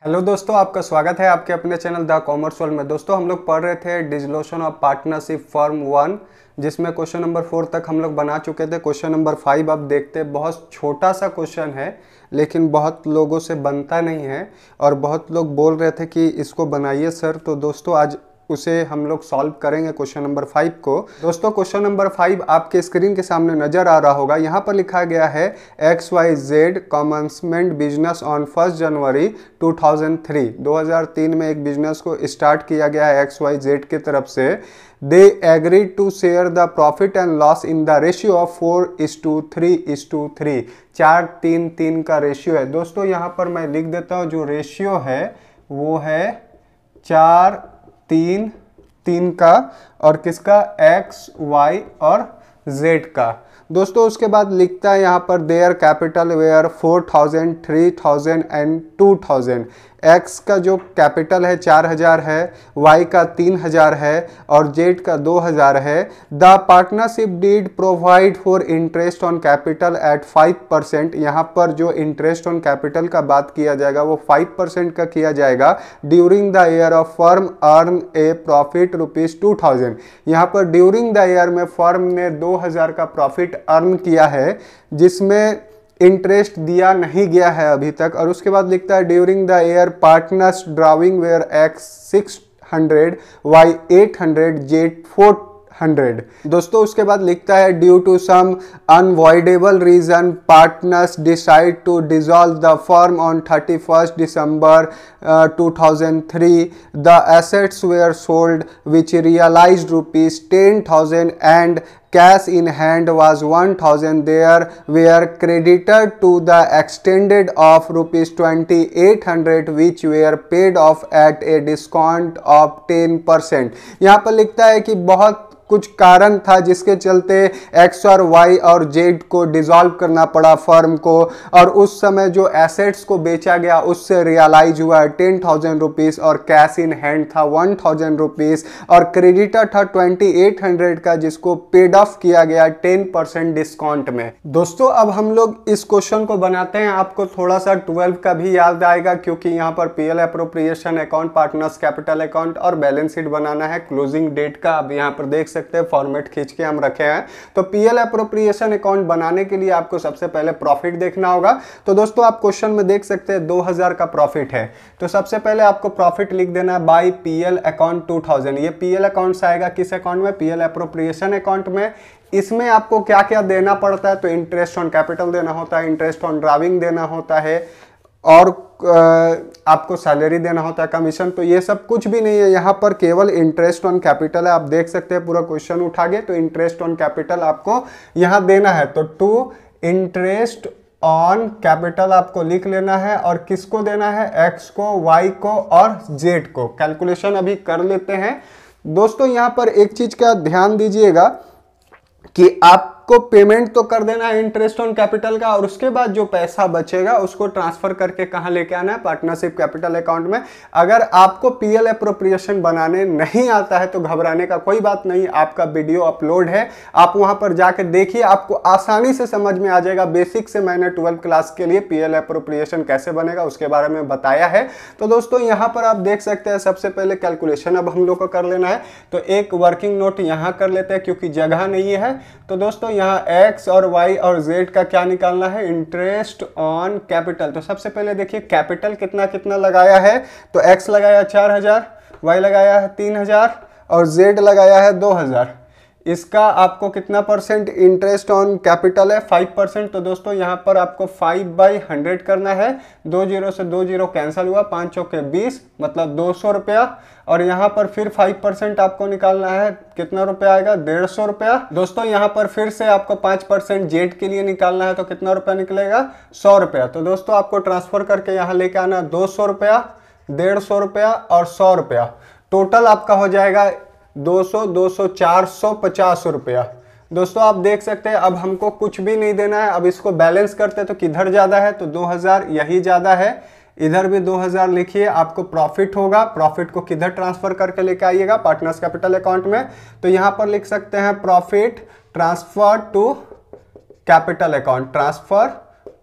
Hello दोस्तों, आपका स्वागत है आपके अपने चैनल द कॉमर्स वर्ल्ड में। दोस्तों हम लोग पढ़ रहे थे डिसोल्यूशन ऑफ पार्टनरशिप फर्म 1, जिसमें क्वेश्चन नंबर 4 तक हम लोग बना चुके थे। क्वेश्चन नंबर 5 अब देखते हैं। बहुत छोटा सा क्वेश्चन है लेकिन बहुत लोगों से बनता नहीं है और बहुत लोग बोल रहे थे कि इसको बनाइए सर। तो दोस्तों आज उसे हम लोग सॉल्व करेंगे क्वेश्चन नंबर 5 को। दोस्तों क्वेश्चन नंबर 5 आपके स्क्रीन के सामने नजर आ रहा होगा। यहाँ पर लिखा गया है XYZ कमेंसमेंट बिजनेस ऑन 1 जनवरी 2003। 2003 में एक बिजनेस को स्टार्ट किया गया है XYZ की तरफ से। They agreed to share the profit and loss in the ratio of 4:3:3। 4:3:3 का रेशियो है। दोस्तों यहाँ पर मैं लिख देता हूँ, जो रेशियो है वो है 4:3:3 का और किसका, X, Y और Z का। दोस्तों उसके बाद लिखता है यहाँ पर their capital were 4000, 3000 and 2000। X का जो कैपिटल है 4000 है, Y का 3000 है और Z का 2000 है। The partnership deed provide for interest on capital at 5%। यहाँ पर जो इंटरेस्ट ऑन कैपिटल का बात किया जाएगा वो 5% का किया जाएगा। During the year of firm earn A profit ₹2000। यहाँ पर ड्यूरिंग द ईयर में फर्म ने 2000 का प्रॉफिट अर्न किया है, जिसमें इंटरेस्ट दिया नहीं गया है अभी तक। और उसके बाद लिखता है during the year partners drawing were X 600, Y 800, Z 400। दोस्तों उसके बाद लिखता है due to some unavoidable reason partners decide to dissolve the firm on 31 December 2003। The assets were sold which realised ₹10,000 and cash in hand was 1000. There were credited to the extended of ₹2800 which were paid off at a discount of 10%। यहाँ पर लिखता है कि बहुत कुछ कारण था जिसके चलते X और Y और Z को डिसॉल्व करना पड़ा फर्म को, और उस समय जो एसेट्स को बेचा गया उससे रियलाइज हुआ 10,000 रुपीज़ और कैश इन हैंड था 1000 रुपीज़ और क्रेडिटर था 2800 का, जिसको पेड ऑफ किया गया 10% डिस्काउंट में। दोस्तों अब हम लोग इस क्वेश्चन को बनाते हैं। आपको थोड़ा सा 12 का भी याद आएगा क्योंकि यहाँ पर PL appropriation account, partners capital account और बैलेंस शीट बनाना है क्लोजिंग डेट का। अब यहाँ पर देख सकते हैं फॉर्मेट खींच के हम रखे हैं। तो PL एप्रोप्रिएशन अकाउंट बनाने के लिए आपको सबसे पहले प्रॉफिट देखना होगा। तो दोस्तों आप क्वेश्चन में देख सकते हैं 2000 का प्रॉफिट है। तो सबसे पहले आपको प्रॉफिट लिख देना है बाय PL अकाउंट 2000। ये PL अकाउंट से आएगा किस अकाउंट में, PL एप्रोप्रिएशन अकाउंट में। इसमें आपको क्या क्या देना पड़ता है, तो इंटरेस्ट ऑन कैपिटल देना होता है, इंटरेस्ट ऑन ड्राविंग देना होता है और आपको सैलरी देना होता है, कमीशन। तो ये सब कुछ भी नहीं है, यहाँ पर केवल इंटरेस्ट ऑन कैपिटल है। आप देख सकते हैं पूरा क्वेश्चन उठा के, तो इंटरेस्ट ऑन कैपिटल आपको यहाँ देना है। तो टू इंटरेस्ट ऑन कैपिटल आपको लिख लेना है और किसको देना है, X को, Y को और Z को। कैलकुलेशन अभी कर लेते हैं। दोस्तों यहाँ पर एक चीज का ध्यान दीजिएगा कि आपको पेमेंट तो कर देना है इंटरेस्ट ऑन कैपिटल का और उसके बाद जो पैसा बचेगा उसको ट्रांसफर करके कहां लेके आना है, पार्टनरशिप कैपिटल अकाउंट में। अगर आपको PL एप्रोप्रिएशन बनाने नहीं आता है तो घबराने का कोई बात नहीं, आपका वीडियो अपलोड है, आप वहां पर जाकर देखिए, आपको आसानी से समझ में आ जाएगा। बेसिक से मैंने 12 क्लास के लिए PL एप्रोप्रिएशन कैसे बनेगा उसके बारे में बताया है। तो दोस्तों यहाँ पर आप देख सकते हैं सबसे पहले कैलकुलेशन अब हम लोग को कर लेना है। तो एक वर्किंग नोट यहाँ कर लेते हैं क्योंकि जगह नहीं है। तो दोस्तों यहाँ X और Y और Z का क्या निकालना है, इंटरेस्ट ऑन कैपिटल। तो सबसे पहले देखिए कैपिटल कितना कितना लगाया है। तो X लगाया 4000, Y लगाया है 3000 और Z लगाया है 2000। इसका आपको कितना परसेंट इंटरेस्ट ऑन कैपिटल है, 5%। तो दोस्तों यहाँ पर आपको 5/100 करना है। 20 से 20 कैंसिल हुआ, 5 चौके 20 मतलब 200 रुपया। और यहाँ पर फिर 5% आपको निकालना है, कितना रुपया आएगा, 150 रुपया। दोस्तों यहाँ पर फिर से आपको 5% जेड के लिए निकालना है, तो कितना रुपया निकलेगा, 100 रुपया। तो दोस्तों आपको ट्रांसफर करके यहाँ लेके आना 200 रुपया, 150 रुपया और 100 रुपया। टोटल आपका हो जाएगा 200, 200, 450 रुपया। दोस्तों आप देख सकते हैं अब हमको कुछ भी नहीं देना है। अब इसको बैलेंस करते हैं तो किधर ज्यादा है, तो 2000 यही ज्यादा है, इधर भी 2000 लिखिए। आपको प्रॉफिट होगा, प्रॉफिट को किधर ट्रांसफर करके लेके आइएगा, पार्टनर्स कैपिटल अकाउंट में। तो यहां पर लिख सकते हैं profit transfer to capital account, transfer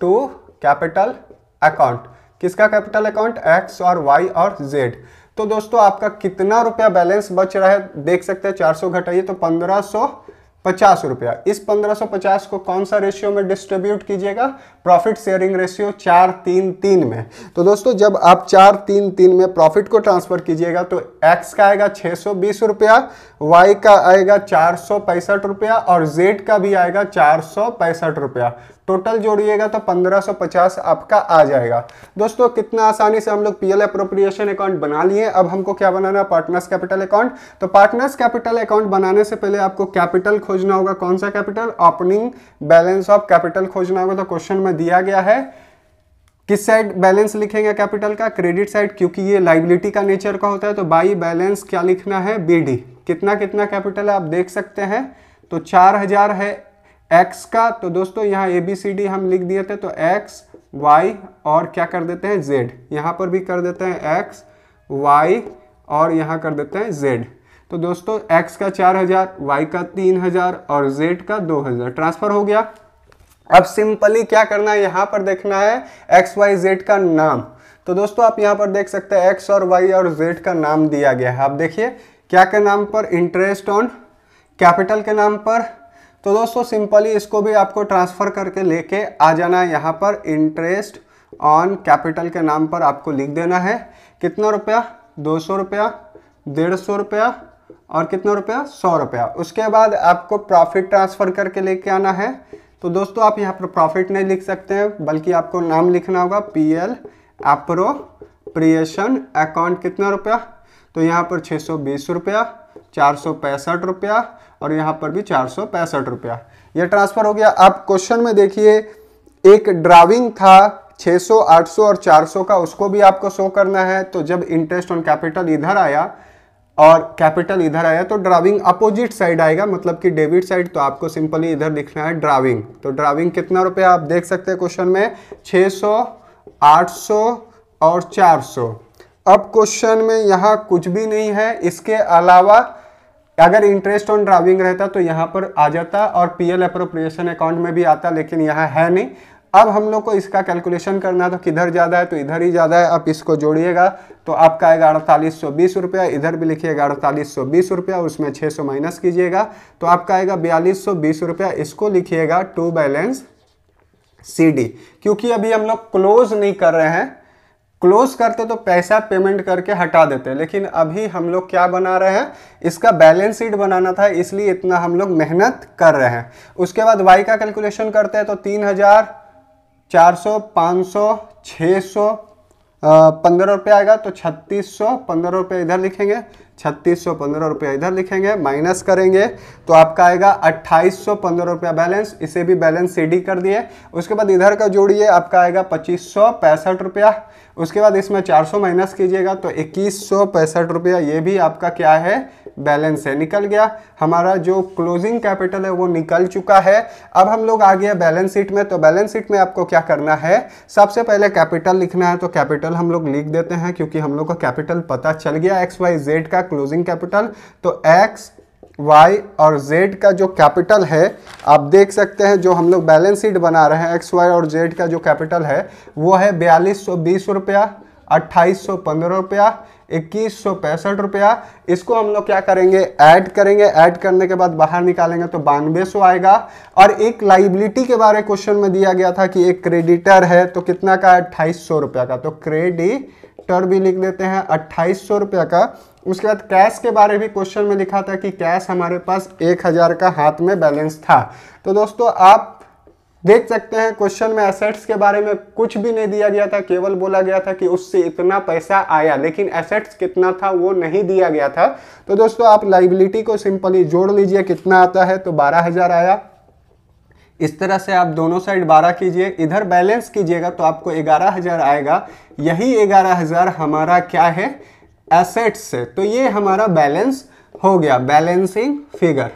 to capital account. किसका कैपिटल अकाउंट, एक्स और वाई और जेड। तो दोस्तों आपका कितना रुपया बैलेंस बच रहा है देख सकते हैं, 400 घटाइए तो 1550 रुपया। इस 1550 को कौन सा रेशियो में डिस्ट्रीब्यूट कीजिएगा, प्रॉफिट शेयरिंग रेशियो 4-3-3 में। तो दोस्तों जब आप 4-3-3 में प्रॉफिट को ट्रांसफर कीजिएगा तो एक्स का आएगा 620 रुपया, वाई का आएगा 465 रुपया और जेड का भी आएगा 465 रुपया। टोटल जोड़िएगा तो 1550 आपका आ जाएगा। दोस्तों कितना आसानी से हम लोग पीएल अप्रोप्रिएशन अकाउंट बना लिए। अब हमको क्या बनाना है, पार्टनर्स कैपिटल अकाउंट। तो पार्टनर्स कैपिटल अकाउंट बनाने से पहले आपको कैपिटल खोजना होगा। कौन सा capital, opening balance of capital खोजना होगा। तो क्वेश्चन में दिया गया है किस साइड बैलेंस लिखेंगे कैपिटल का, क्रेडिट साइड, क्योंकि ये लाइबिलिटी का नेचर का होता है। तो बाई बैलेंस क्या लिखना है, बीडी। कितना कितना कैपिटल है आप देख सकते हैं, तो 4000 है एक्स का। तो दोस्तों यहाँ ABCD हम लिख दिए थे, तो एक्स वाई और क्या कर देते हैं जेड, यहाँ पर भी कर देते हैं एक्स वाई और यहाँ कर देते हैं जेड। तो दोस्तों एक्स का 4000, वाई का 3000 और जेड का 2000 ट्रांसफर हो गया। अब सिंपली क्या करना है, यहाँ पर देखना है एक्स वाई जेड का नाम। तो दोस्तों आप यहाँ पर देख सकते हैं एक्स और वाई और जेड का नाम दिया गया है। आप देखिए क्या के नाम पर, इंटरेस्ट ऑन कैपिटल के नाम पर। तो दोस्तों सिंपली इसको भी आपको ट्रांसफर करके लेके आ जाना है। यहाँ पर इंटरेस्ट ऑन कैपिटल के नाम पर आपको लिख देना है कितना रुपया, 200 रुपया, 150 रुपया और कितना रुपया, 100 रुपया। उसके बाद आपको प्रॉफिट ट्रांसफर करके लेके आना है। तो दोस्तों आप यहाँ पर प्रॉफिट नहीं लिख सकते हैं, बल्कि आपको नाम लिखना होगा पीएल अप्रोप्रिएशन अकाउंट। कितना रुपया, तो यहाँ पर 620 रुपया, 465 रुपया और यहाँ पर भी 465 रुपया। ये ट्रांसफर हो गया। आप क्वेश्चन में देखिए एक ड्राविंग था 600, 800 और 400 का, उसको भी आपको शो करना है। तो जब इंटरेस्ट ऑन कैपिटल इधर आया और कैपिटल इधर आया तो ड्राविंग अपोजिट साइड आएगा, मतलब कि डेबिट साइड। तो आपको सिंपली इधर लिखना है ड्राविंग। तो ड्राविंग कितना रुपया आप देख सकते हैं क्वेश्चन में, 600, 800 और 400। अब क्वेश्चन में यहाँ कुछ भी नहीं है। इसके अलावा अगर इंटरेस्ट ऑन ड्राविंग रहता तो यहाँ पर आ जाता और पीएल अप्रोप्रिएशन अकाउंट में भी आता, लेकिन यहाँ है नहीं। अब हम लोग को इसका कैलकुलेशन करना था, किधर ज़्यादा है तो इधर ही ज़्यादा है। अब इसको जोड़िएगा तो आपका आएगा 4820 रुपया। इधर भी लिखिएगा 4820 रुपया, उसमें 600 माइनस कीजिएगा तो आपका आएगा 4220 रुपया। इसको लिखिएगा टू बैलेंस CD, क्योंकि अभी हम लोग क्लोज नहीं कर रहे हैं। क्लोज करते तो पैसा पेमेंट करके हटा देते, लेकिन अभी हम लोग क्या बना रहे हैं, इसका बैलेंस शीट बनाना था, इसलिए इतना हम लोग मेहनत कर रहे हैं। उसके बाद वाई का कैलकुलेशन करते हैं तो 3000, 400, 500, 600, 15 रुपये आएगा। तो 3615 रुपये इधर लिखेंगे, 3615 रुपया इधर लिखेंगे, माइनस करेंगे तो आपका आएगा 2815 रुपया बैलेंस। इसे भी बैलेंस CD कर दिए। उसके बाद इधर का जोड़िए, आपका आएगा 2565 रुपया। उसके बाद इसमें 400 माइनस कीजिएगा तो 2165 रुपया। ये भी आपका क्या है, बैलेंस है, निकल गया। हमारा जो क्लोजिंग कैपिटल है वो निकल चुका है। अब हम लोग आ गए बैलेंस शीट में। तो बैलेंस शीट में आपको क्या करना है, सबसे पहले कैपिटल लिखना है। तो कैपिटल हम लोग लिख देते हैं, क्योंकि हम लोग को कैपिटल पता चल गया एक्स वाई जेड का क्लोजिंग कैपिटल। तो एक्स वाई और जेड का जो कैपिटल है आप देख सकते हैं, जो हम लोग बैलेंस शीट बना रहे हैं, एक्स वाई और जेड का जो कैपिटल है वो है 4220 रुपया, 2815 रुपया, 2165 रुपया। इसको हम लोग क्या करेंगे, ऐड करेंगे। ऐड करने के बाद बाहर निकालेंगे तो 9200 आएगा। और एक लाइबिलिटी के बारे में क्वेश्चन में दिया गया था कि एक क्रेडिटर है, तो कितना का है, 2800 रुपया का। तो क्रेडिटर भी लिख देते हैं 2800 रुपया का। उसके बाद कैश के बारे में क्वेश्चन में लिखा था कि कैश हमारे पास 1000 का हाथ में बैलेंस था। तो दोस्तों आप देख सकते हैं क्वेश्चन में एसेट्स के बारे में कुछ भी नहीं दिया गया था, केवल बोला गया था कि उससे इतना पैसा आया, लेकिन एसेट्स कितना था वो नहीं दिया गया था। तो दोस्तों आप लाइबिलिटी को सिंपली जोड़ लीजिए, कितना आता है, तो 12000 आया। इस तरह से आप दोनों साइड 12 कीजिए, इधर बैलेंस कीजिएगा तो आपको 11000 आएगा। यही 11000 हमारा क्या है, एसेट्स से। तो ये हमारा बैलेंस हो गया, बैलेंसिंग फिगर।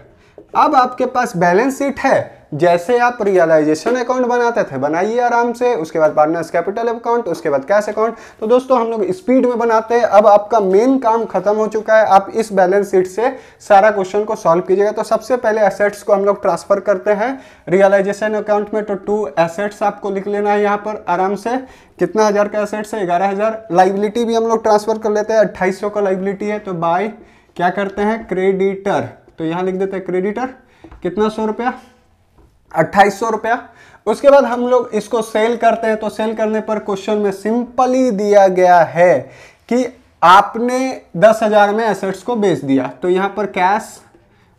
अब आपके पास बैलेंस शीट है जैसे आप रियलाइजेशन अकाउंट बनाते थे बनाइए आराम से, उसके बाद पार्टनर्स कैपिटल अकाउंट, उसके बाद कैश अकाउंट। तो दोस्तों हम लोग स्पीड में बनाते हैं। अब आपका मेन काम खत्म हो चुका है, आप इस बैलेंस शीट से सारा क्वेश्चन को सॉल्व कीजिएगा। तो सबसे पहले एसेट्स को हम लोग ट्रांसफर करते हैं रियलाइजेशन अकाउंट में। तो 2 एसेट्स आपको लिख लेना है यहाँ पर आराम से। कितना हजार का एसेट्स है? 11,000। लाइबिलिटी भी हम लोग ट्रांसफर कर लेते हैं, 2800 का लाइबिलिटी है। तो बाय क्या करते हैं? क्रेडिटर। तो यहाँ लिख देते हैं क्रेडिटर, कितना 100 रुपया, 2800 रुपया। उसके बाद हम लोग इसको सेल करते हैं। तो सेल करने पर क्वेश्चन में सिंपली दिया गया है कि आपने 10,000 में एसेट्स को बेच दिया। तो यहाँ पर कैश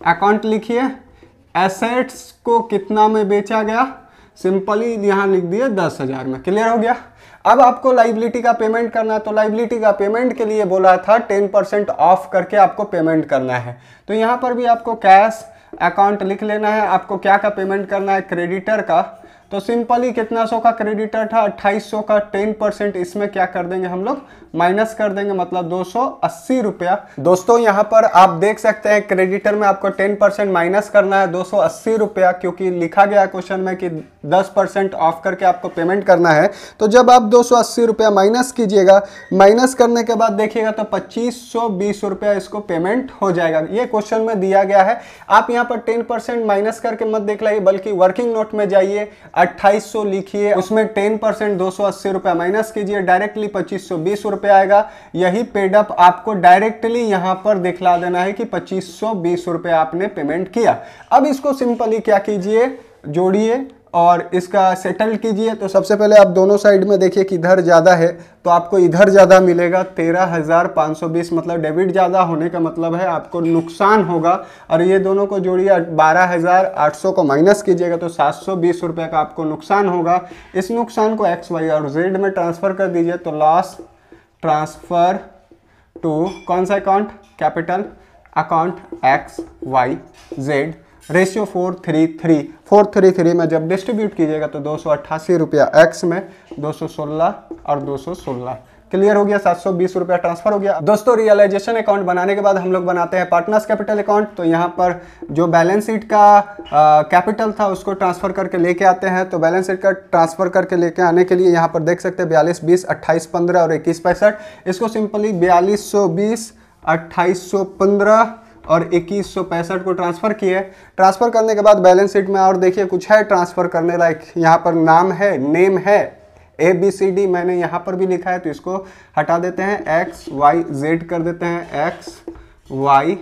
अकाउंट लिखिए, एसेट्स को कितना में बेचा गया, सिंपली यहाँ लिख दिए 10,000 में। क्लियर हो गया। अब आपको लाइबिलिटी का पेमेंट करना है। तो लाइबिलिटी का पेमेंट के लिए बोला था 10% ऑफ करके आपको पेमेंट करना है। तो यहाँ पर भी आपको कैश अकाउंट लिख लेना है। आपको क्या का पेमेंट करना है? क्रेडिटर का। तो सिंपली कितना 100 का क्रेडिटर था, 2800 का 10% इसमें क्या कर देंगे हम लोग? माइनस कर देंगे, मतलब 280 रुपया। दोस्तों यहाँ पर आप देख सकते हैं क्रेडिटर में आपको 10% माइनस करना है 280 रुपया, क्योंकि लिखा गया क्वेश्चन में कि 10% ऑफ करके आपको पेमेंट करना है। तो जब आप 280 रुपया माइनस कीजिएगा, माइनस करने के बाद देखिएगा तो 2520 रुपया इसको पेमेंट हो जाएगा। ये क्वेश्चन में दिया गया है। आप यहाँ पर 10% माइनस करके मत देख लाइए, बल्कि वर्किंग नोट में जाइए, 2800 लिखिए, उसमें 10% 280 रुपया माइनस कीजिए, डायरेक्टली 2520 रुपया आएगा। यही पेडअप आपको डायरेक्टली यहां पर दिखला देना है कि 2520 रुपया आपने पेमेंट किया। अब इसको सिंपली क्या कीजिए, जोड़िए और इसका सेटल कीजिए। तो सबसे पहले आप दोनों साइड में देखिए कि इधर ज़्यादा है तो आपको इधर ज़्यादा मिलेगा 13,520, मतलब डेबिट ज़्यादा होने का मतलब है आपको नुकसान होगा। और ये दोनों को जोड़िए, 12,800 को माइनस कीजिएगा तो 720 रुपये का आपको नुकसान होगा। इस नुकसान को एक्स, वाई और जेड में ट्रांसफ़र कर दीजिए। तो लॉस ट्रांसफ़र टू कौन सा account? Capital account X Y Z. Ratio 433 में जब डिस्ट्रीब्यूट कीजिएगा तो 288 रुपया एक्स में, 216 और 216। क्लियर हो गया। 720 रुपया ट्रांसफर हो गया। दोस्तों रियलाइजेशन अकाउंट बनाने के बाद हम लोग बनाते हैं पार्टनर्स कैपिटल अकाउंट। तो यहाँ पर जो बैलेंस शीट का कैपिटल था उसको ट्रांसफर करके लेके आते हैं। तो बैलेंस शीट का ट्रांसफर करके लेके आने के लिए यहाँ पर देख सकते हैं 42, 20, 28, 15 और 21, 65। इसको सिंपली 4220, 2815 और 2165 को ट्रांसफ़र किए। ट्रांसफ़र करने के बाद बैलेंस शीट में और देखिए कुछ है ट्रांसफ़र करने लायक। यहाँ पर नाम है, नेम है, ABCD मैंने यहाँ पर भी लिखा है, तो इसको हटा देते हैं, एक्स वाई जेड कर देते हैं, एक्स वाई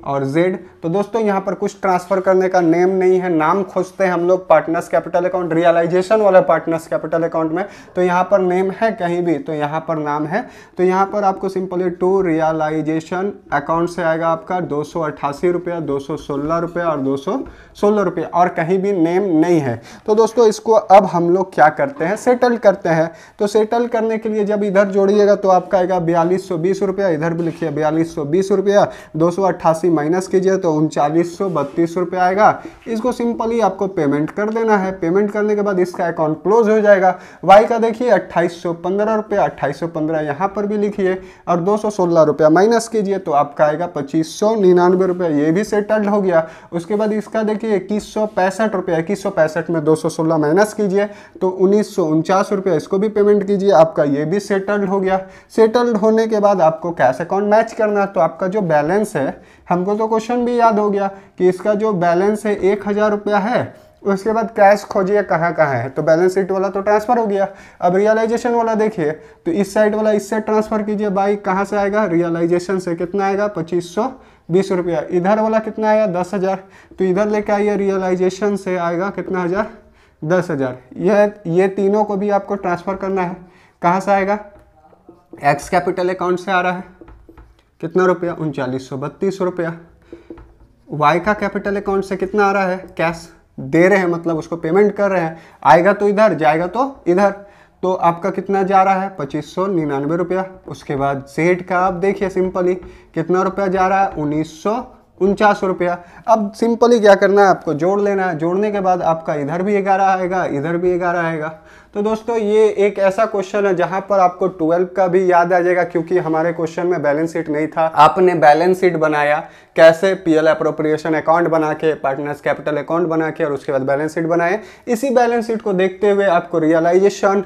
और जेड। तो दोस्तों यहाँ पर कुछ ट्रांसफर करने का नेम नहीं है, नाम खोजते हैं हम लोग पार्टनर्स कैपिटल अकाउंट, रियलाइजेशन वाला पार्टनर्स कैपिटल अकाउंट में। तो यहाँ पर नेम है कहीं भी, तो यहाँ पर नाम है। तो यहाँ पर आपको सिंपली टू रियलाइजेशन अकाउंट से आएगा आपका 288 रुपया, 216 रुपया और 216 रुपया, और कहीं भी नेम नहीं है। तो दोस्तों इसको अब हम लोग क्या करते हैं, सेटल करते हैं। तो सेटल करने के लिए जब इधर जोड़िएगा तो आपका आएगा 4220 रुपया, इधर भी लिखिए 4220 रुपया, 288 माइनस कीजिए तो 3932 रुपया आएगा। इसको सिंपली आपको पेमेंट कर देना है। पेमेंट करने के बाद इसका अकाउंट क्लोज हो जाएगा। वाई का देखिए 2815 रुपया, 2815 यहाँ पर भी लिखिए और 216 रुपया माइनस कीजिए तो आपका आएगा 2599 रुपया, ये भी सेटल्ड हो गया। उसके बाद इसका देखिए 2165 रुपया, 2165 में 216 माइनस कीजिए तो 1949 रुपया, इसको भी पेमेंट कीजिए, आपका ये भी सेटल्ड हो गया। सेटल्ड होने के बाद आपको कैश अकाउंट मैच करना है। तो आपका जो बैलेंस है, हमको तो क्वेश्चन भी याद हो गया कि इसका जो बैलेंस है 1000 रुपया है। उसके बाद कैश खोजिए कहाँ कहाँ है, तो बैलेंस शीट वाला तो ट्रांसफर हो गया। अब रियलाइजेशन वाला देखिए, तो इस साइड वाला इससे ट्रांसफर कीजिए, बाई कहाँ से आएगा, रियलाइजेशन से। कितना आएगा 2520 रुपया। इधर वाला कितना आया 10,000, तो इधर लेके आइए, रियलाइजेशन से आएगा कितना हज़ार, 10,000। ये तीनों को भी आपको ट्रांसफर करना है। कहाँ से आएगा, एक्स कैपिटल अकाउंट से आ रहा है, कितना रुपया 3932 रुपया। वाई का कैपिटल अकाउंट से कितना आ रहा है, कैश दे रहे हैं मतलब उसको पेमेंट कर रहे हैं, आएगा तो इधर, जाएगा तो इधर, तो आपका कितना जा रहा है 2599 रुपया। उसके बाद जेड का आप देखिए सिंपली कितना रुपया जा रहा है 19 49 रुपया। अब सिंपली क्या करना है, आपको जोड़ लेना है। जोड़ने के बाद आपका इधर भी 11 आएगा, इधर भी 11 आएगा। तो दोस्तों ये एक ऐसा क्वेश्चन है जहां पर आपको 12 का भी याद आ जाएगा, क्योंकि हमारे क्वेश्चन में बैलेंस शीट नहीं था। आपने बैलेंस शीट बनाया कैसे, पीएल अप्रोप्रिएशन अकाउंट बना के, पार्टनर्स कैपिटल अकाउंट बना के, और उसके बाद बैलेंस शीट बनाए। इसी बैलेंस शीट को देखते हुए आपको रियलाइजेशन,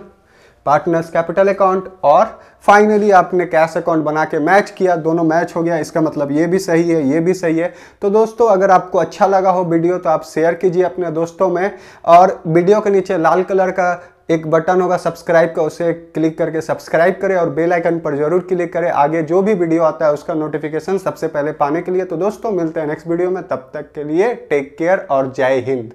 पार्टनर्स कैपिटल अकाउंट और फाइनली आपने कैश अकाउंट बना के मैच किया, दोनों मैच हो गया। इसका मतलब ये भी सही है, ये भी सही है। तो दोस्तों अगर आपको अच्छा लगा हो वीडियो तो आप शेयर कीजिए अपने दोस्तों में, और वीडियो के नीचे लाल कलर का एक बटन होगा सब्सक्राइब का, उसे क्लिक करके सब्सक्राइब करें और बेल आइकन पर जरूर क्लिक करें आगे जो भी वीडियो आता है उसका नोटिफिकेशन सबसे पहले पाने के लिए। तो दोस्तों मिलते हैं नेक्स्ट वीडियो में, तब तक के लिए टेक केयर और जय हिंद।